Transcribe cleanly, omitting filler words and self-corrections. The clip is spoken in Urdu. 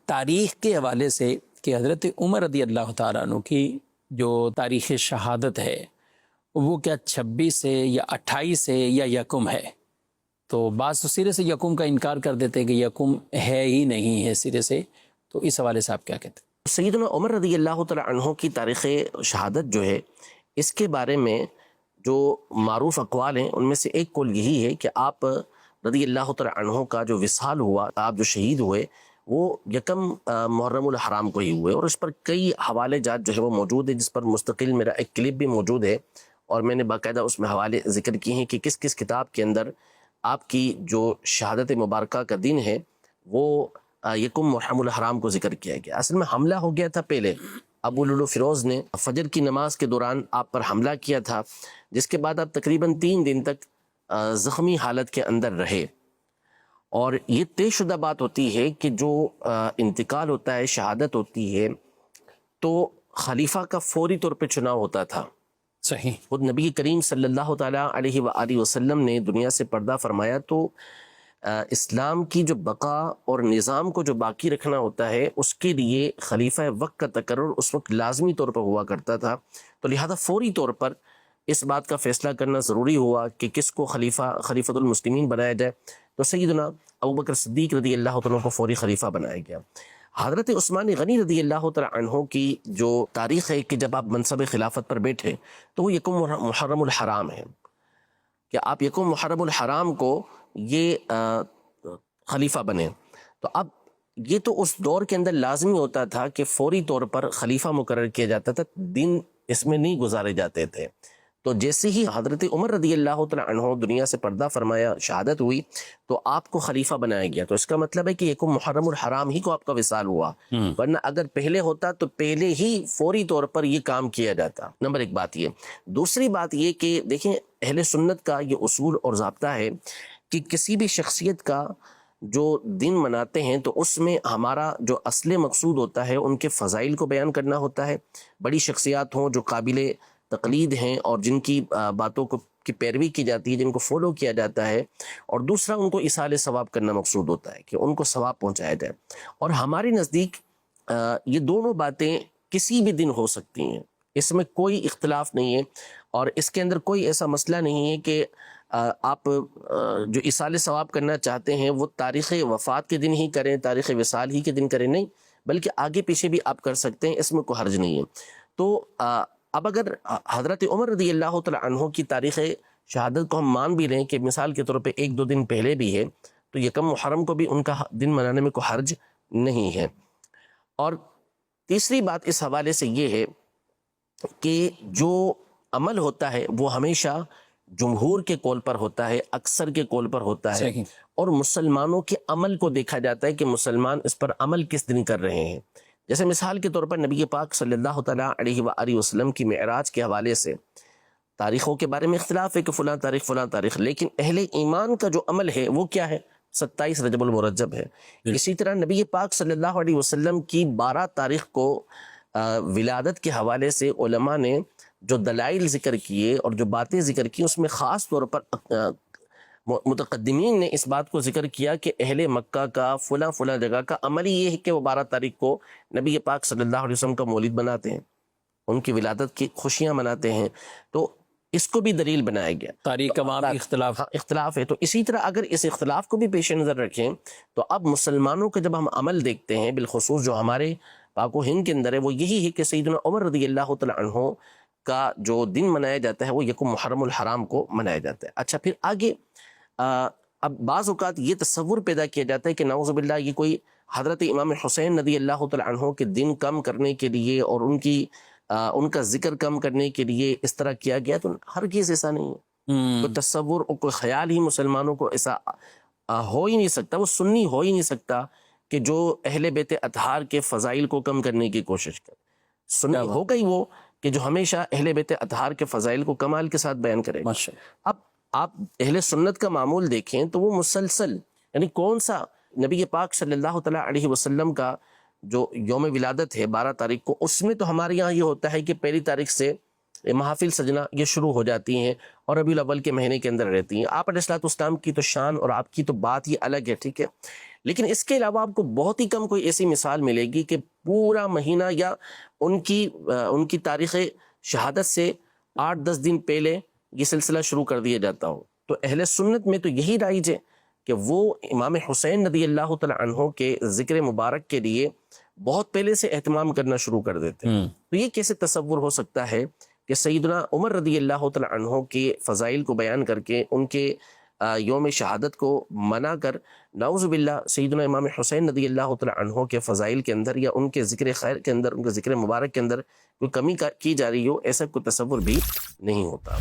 تاریخ کے حوالے سے کہ حضرت عمر رضی اللہ تعالیٰ عنہ کی جو تاریخ شہادت ہے وہ کیا 26 ہے یا 28 ہے یا یکم ہے؟ تو بعض تو سرے سے یکم کا انکار کر دیتے کہ یکم ہے ہی نہیں ہے سرے سے، تو اس حوالے سے آپ کیا کہتے ہیں؟ سیدنا عمر رضی اللہ تعالی عنہ کی تاریخ شہادت جو ہے، اس کے بارے میں جو معروف اقوال ہیں ان میں سے ایک قول یہی ہے کہ آپ رضی اللہ تعالی عنہ کا جو وصال ہوا، آپ جو شہید ہوئے، وہ یکم محرم الحرام کو ہی ہوئے، اور اس پر کئی حوالے جات جو ہے وہ موجود ہے، جس پر مستقل میرا ایک کلپ بھی موجود ہے، اور میں نے باقاعدہ اس میں حوالے ذکر کیے ہیں کہ کس کس کتاب کے اندر آپ کی جو شہادت مبارکہ کا دن ہے وہ یکم محرم الحرام کو ذکر کیا گیا۔ اصل میں حملہ ہو گیا تھا پہلے، ابو لولو فیروز نے فجر کی نماز کے دوران آپ پر حملہ کیا تھا، جس کے بعد آپ تقریباً 3 دن تک زخمی حالت کے اندر رہے، اور یہ طے شدہ بات ہوتی ہے کہ جو انتقال ہوتا ہے، شہادت ہوتی ہے، تو خلیفہ کا فوری طور پہ چناؤ ہوتا تھا۔ صحیح۔ خود نبی کریم صلی اللہ تعالیٰ علیہ وآلہ وسلم نے دنیا سے پردہ فرمایا تو اسلام کی جو بقا اور نظام کو جو باقی رکھنا ہوتا ہے، اس کے لیے خلیفہ وقت کا تقرر اس وقت لازمی طور پر ہوا کرتا تھا، تو لہذا فوری طور پر اس بات کا فیصلہ کرنا ضروری ہوا کہ کس کو خلیفۃ المسلمین بنایا جائے، تو سیدنا ابوبکر صدیق رضی اللہ تعالیٰ کو فوری خلیفہ بنایا گیا۔ حضرت عثمان غنی رضی اللہ تعالیٰ عنہ کی جو تاریخ ہے کہ جب آپ منصب خلافت پر بیٹھے تو وہ یکم محرم الحرام ہے، کہ آپ یکم محرم الحرام کو یہ خلیفہ بنے۔ تو اب یہ تو اس دور کے اندر لازمی ہوتا تھا کہ فوری طور پر خلیفہ مقرر کیا جاتا تھا، دن اس میں نہیں گزارے جاتے تھے۔ تو جیسے ہی حضرت عمر رضی اللہ تعالیٰ عنہ دنیا سے پردہ فرمایا، شہادت ہوئی، تو آپ کو خلیفہ بنایا گیا۔ تو اس کا مطلب ہے کہ یکم محرم الحرام ہی کو آپ کا وصال ہوا، ورنہ اگر پہلے ہوتا تو پہلے ہی فوری طور پر یہ کام کیا جاتا۔ نمبر 1 بات یہ۔ دوسری بات یہ کہ دیکھیں، اہل سنت کا یہ اصول اور ضابطہ ہے کہ کسی بھی شخصیت کا جو دن مناتے ہیں تو اس میں ہمارا جو اصل مقصود ہوتا ہے ان کے فضائل کو بیان کرنا ہوتا ہے، بڑی شخصیات ہوں جو قابل تقلید ہیں اور جن کی باتوں کی پیروی کی جاتی ہے، جن کو فالو کیا جاتا ہے، اور دوسرا ان کو ایصال ثواب کرنا مقصود ہوتا ہے کہ ان کو ثواب پہنچایا جائے۔ اور ہمارے نزدیک یہ دونوں باتیں کسی بھی دن ہو سکتی ہیں، اس میں کوئی اختلاف نہیں ہے، اور اس کے اندر کوئی ایسا مسئلہ نہیں ہے کہ آپ جو ایصال ثواب کرنا چاہتے ہیں وہ تاریخ وفات کے دن ہی کریں، تاریخ وصال ہی کے دن کریں، نہیں، بلکہ آگے پیچھے بھی آپ کر سکتے ہیں، اس میں کوئی حرج نہیں ہے۔ تو اب اگر حضرت عمر رضی اللہ تعالیٰ عنہ کی تاریخ شہادت کو ہم مان بھی لیں کہ مثال کے طور پہ 1-2 دن پہلے بھی ہے، تو یکم محرم کو بھی ان کا دن منانے میں کوئی حرج نہیں ہے۔ اور تیسری بات اس حوالے سے یہ ہے کہ جو عمل ہوتا ہے وہ ہمیشہ جمہور کے قول پر ہوتا ہے، اکثر کے قول پر ہوتا ہے، اور مسلمانوں کے عمل کو دیکھا جاتا ہے کہ مسلمان اس پر عمل کس دن کر رہے ہیں۔ جیسے مثال کے طور پر نبی پاک صلی اللہ تعالیٰ علیہ وآلہ وسلم کی معراج کے حوالے سے تاریخوں کے بارے میں اختلاف ہے کہ فلاں تاریخ فلاں تاریخ، لیکن اہل ایمان کا جو عمل ہے وہ کیا ہے؟ 27 رجب المرجب ہے۔ اسی طرح نبی پاک صلی اللہ علیہ وسلم کی 12 تاریخ کو ولادت کے حوالے سے علماء نے جو دلائل ذکر کیے اور جو باتیں ذکر کی، اس میں خاص طور پر متقدمین نے اس بات کو ذکر کیا کہ اہل مکہ کا فلاں فلاں جگہ کا عمل یہ ہے کہ وہ 12 تاریخ کو نبی پاک صلی اللہ علیہ وسلم کا مولد مناتے ہیں، ان کی ولادت کی خوشیاں مناتے ہیں، تو اس کو بھی دلیل بنایا گیا۔ تاریخ کا وہاں اختلاف ہے، تو اسی طرح اگر اس اختلاف کو بھی پیش نظر رکھیں تو اب مسلمانوں کا جب ہم عمل دیکھتے ہیں، بالخصوص جو ہمارے پاک و ہند کے اندر ہے، وہ یہی ہے کہ سیدنا عمر رضی اللہ تعالیٰ عنہ کا جو دن منایا جاتا ہے وہ یکم محرم الحرام کو منایا جاتا ہے۔ اچھا، پھر آگے اب بعض اوقات یہ تصور پیدا کیا جاتا ہے کہ نعوذ باللہ یہ کوئی حضرت امام حسین رضی اللہ تعالیٰ عنہ کے دن کم کرنے کے لیے اور ان کا ذکر کم کرنے کے لیے اس طرح کیا گیا، تو ہرگز ایسا نہیں ہے۔ کوئی تصور اور کوئی خیال ہی مسلمانوں کو ایسا ہو ہی نہیں سکتا، وہ سنی ہو ہی نہیں سکتا کہ جو اہل بیت اطہار کے فضائل کو کم کرنے کی کوشش کرے۔ سنی ہو گئی وہ کہ جو ہمیشہ اہل بیت اطہار کے فضائل کو کمال کے ساتھ بیان کرے۔ اب آپ اہل سنت کا معمول دیکھیں تو وہ مسلسل، یعنی کون سا نبی پاک صلی اللہ تعالیٰ علیہ وسلم کا جو یوم ولادت ہے 12 تاریخ کو، اس میں تو ہمارے یہاں یہ ہوتا ہے کہ پہلی تاریخ سے محافل سجنا یہ شروع ہو جاتی ہیں اور ربیع الاول کے مہینے کے اندر رہتی ہیں۔ آپ علیہ الصلوۃ والسلام کی تو شان اور آپ کی تو بات ہی الگ ہے، ٹھیک ہے، لیکن اس کے علاوہ آپ کو بہت ہی کم کوئی ایسی مثال ملے گی کہ پورا مہینہ یا ان کی تاریخ شہادت سے 8-10 دن پہلے یہ سلسلہ شروع کر دیا جاتا ہو. تو اہل سنت میں تو یہی رائج ہے کہ وہ امام حسین رضی اللہ تعالی عنہ کے ذکر مبارک کے لیے بہت پہلے سے اہتمام کرنا شروع کر دیتے ہیں. تو یہ کیسے تصور ہو سکتا ہے کہ سیدنا عمر رضی اللہ تعالی عنہ کے فضائل کو بیان کر کے ان کے یوم شہادت کو منع کر نعوذ باللہ سیدنا امام حسین رضی اللہ تعالی عنہ کے فضائل کے اندر یا ان کے ذکر خیر کے اندر، ان کے ذکر مبارک کے اندر کوئی کمی کی جا رہی ہو، ایسا کوئی تصور بھی نہیں ہوتا.